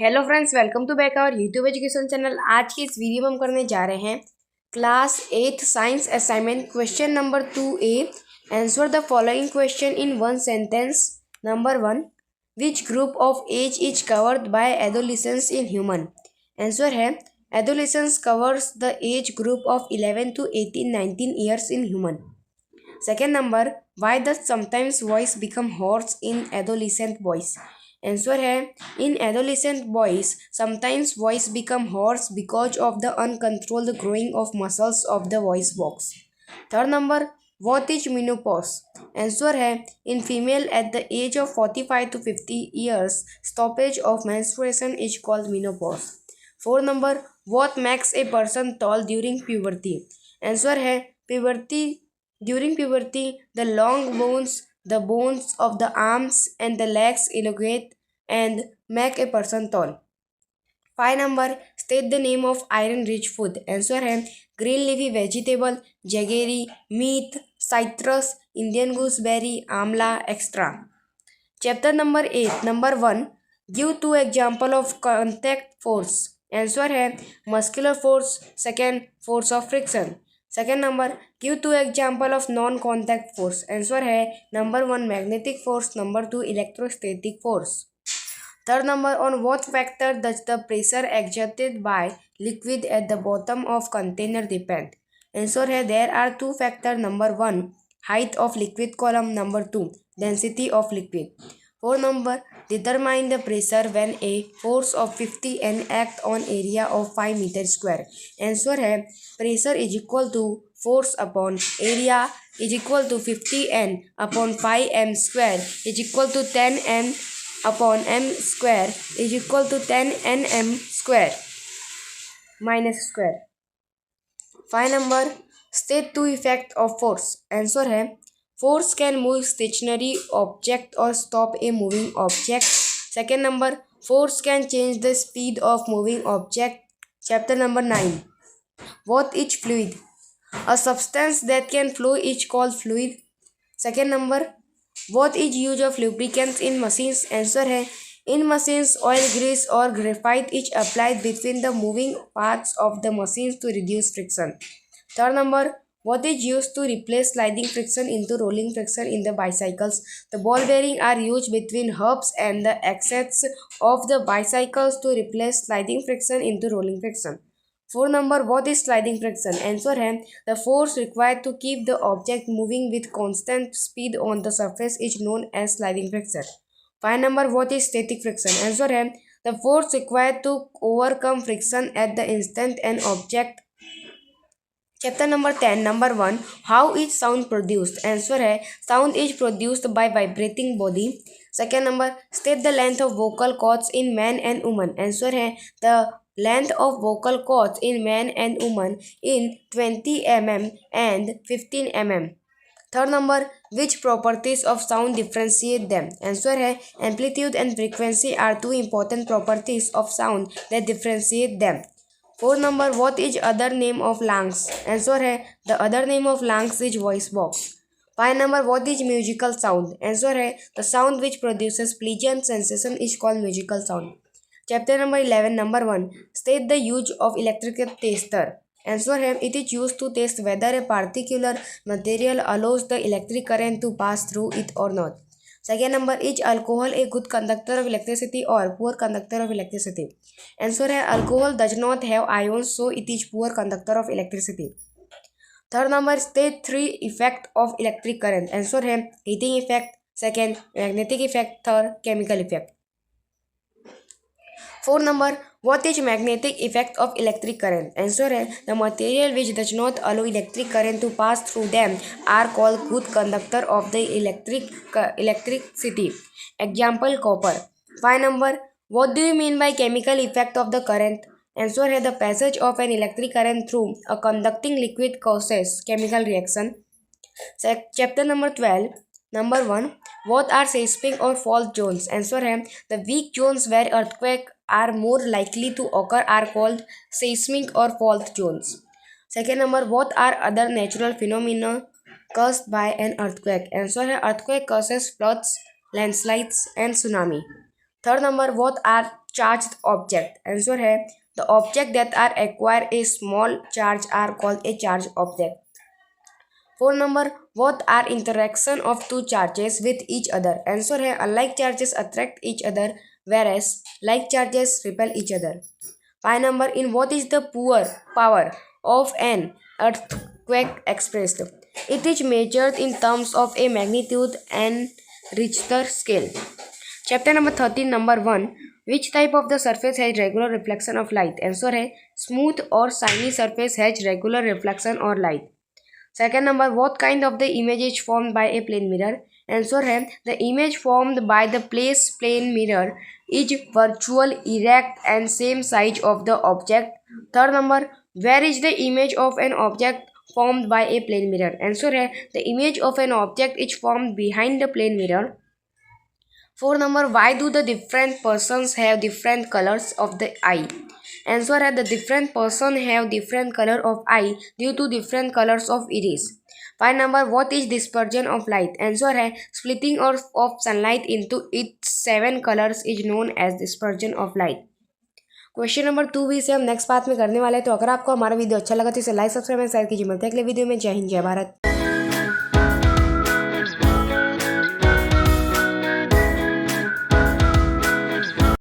Hello friends, welcome to back our YouTube education channel. आज की इस वीडियो में हम करने जा रहे हैं class 8 science assignment question number 2A। Answer the following question in one sentence. Number 1, which group of age is covered by adolescence in human. Answer है adolescence covers the age group of 11 to 18 19 years in human. Second number, why does sometimes voice become hoarse in adolescent boys? Answer है in adolescent boys sometimes voice become hoarse because of the uncontrolled growing of muscles of the voice box. Third number, what is menopause? Answer है in female at the age of 45 to 50 years stoppage of menstruation is called menopause। Fourth number, what makes a person tall during puberty? Answer है during puberty the long bones, the bones of the arms and the legs elongate and make a person tall। 5 number, state the name of iron rich food। Answer है green leafy vegetable, jaggery, meat, citrus, Indian gooseberry, amla, extra। Chapter number 8, number 1, give two example of contact force। Answer है muscular force, second force of friction। Second number, give two example of non contact force. Answer है number 1 magnetic force, number 2 electrostatic force. Third number, on what factor does the pressure exerted by liquid at the bottom of container depend. Answer है there are two factor, number 1 height of liquid column, number 2 density of liquid. Four number, determine the pressure when a force of 50 N act on area of 5 meter square। Answer है pressure is equal to force upon area is equal to 50 N upon 5 M square is equal to 10 N upon M square is equal to 10 N M square minus square। 5 number, state two effect of force। Answer है force can move stationary object or stop a moving object। Second number, force can change the speed of moving object। Chapter number 9, what is fluid? A substance that can flow is called fluid। Second number, what is use of lubricants in machines? Answer है in machines oil, grease or graphite is applied between the moving parts of the machines to reduce friction। Third number, what is used to replace sliding friction into rolling friction in the bicycles? The ball bearing are used between hubs and the axles of the bicycles to replace sliding friction into rolling friction। Four number, what is sliding friction? Answer है the force required to keep the object moving with constant speed on the surface is known as sliding friction। Five number, what is static friction? Answer है the force required to overcome friction at the instant an object। Chapter number 10, number 1, how is sound produced? Answer है sound is produced by vibrating body. Second number, state the length of vocal cords in man and woman. Answer है the length of vocal cords in man and woman in 20 mm and 15 mm। Third number, which properties of sound differentiate them? Answer है amplitude and frequency are two important properties of sound that differentiate them. Fourth number, what is other name of lungs? Answer है the other name of lungs is voice box. Five number, what is musical sound? Answer है the sound which produces pleasant sensation is called musical sound. Chapter number 11, number 1, state the use of electrical tester. Answer है it is use to test whether a particular material allows the electric current to pass through it और not. Second number, is alcohol a good conductor of electricity or poor conductor of electricity? Answer है alcohol does not have ions, so it is poor conductor of electricity। Third number, state three effect of electric current। Answer है heating effect, second magnetic effect, third chemical effect। Fourth number, what is magnetic effect of electric current? Answer है the material which does not allow electric current to pass through them are called good conductor of the electricity। Example, copper। 5 number, what do you mean by chemical effect of the current? Answer है the passage of an electric current through a conducting liquid causes chemical reaction। Chapter number 12, number 1, what are seismic or fault zones? Answer है the weak zones where earthquake are more likely to occur are called seismic or fault zones। Second number, what are other natural phenomena caused by an earthquake? Answer है earthquake causes floods, landslides and tsunami। Third number what are charged object, answer है the object that are acquire a small charge are called a charge object. Fourth number what are interaction of two charges with each other, answer है unlike charges attract each other whereas like charges repel each other। 5 number in what is the power of an earthquake expressed, it is measured in terms of a magnitude and Richter scale। chapter number 13 number 1 which type of the surface has regular reflection of light, answer है smooth or shiny surface has regular reflection or light। second number what kind of the image is formed by a plane mirror, answer है the image formed by the plane mirror is virtual, erect and same size of the object। third number where is the image of an object formed by a plane mirror, answer है the image of an object is formed behind the plane mirror। fourth number why do the different persons have different colors of the eye, answer है the different person have different color of eye due to different colors of iris। 5 number what is dispersion of light, answer है splitting of sunlight into its 7 colors is known as dispersion of light। Question number 2 भी से हम next part में करने वाले हैं। तो अगर आपको हमारा वीडियो अच्छा लगा तो इसे लाइक सब्सक्राइब एंड शेयर कीजिए। मिलते हैं अगले वीडियो में। जय हिंद जय भारत।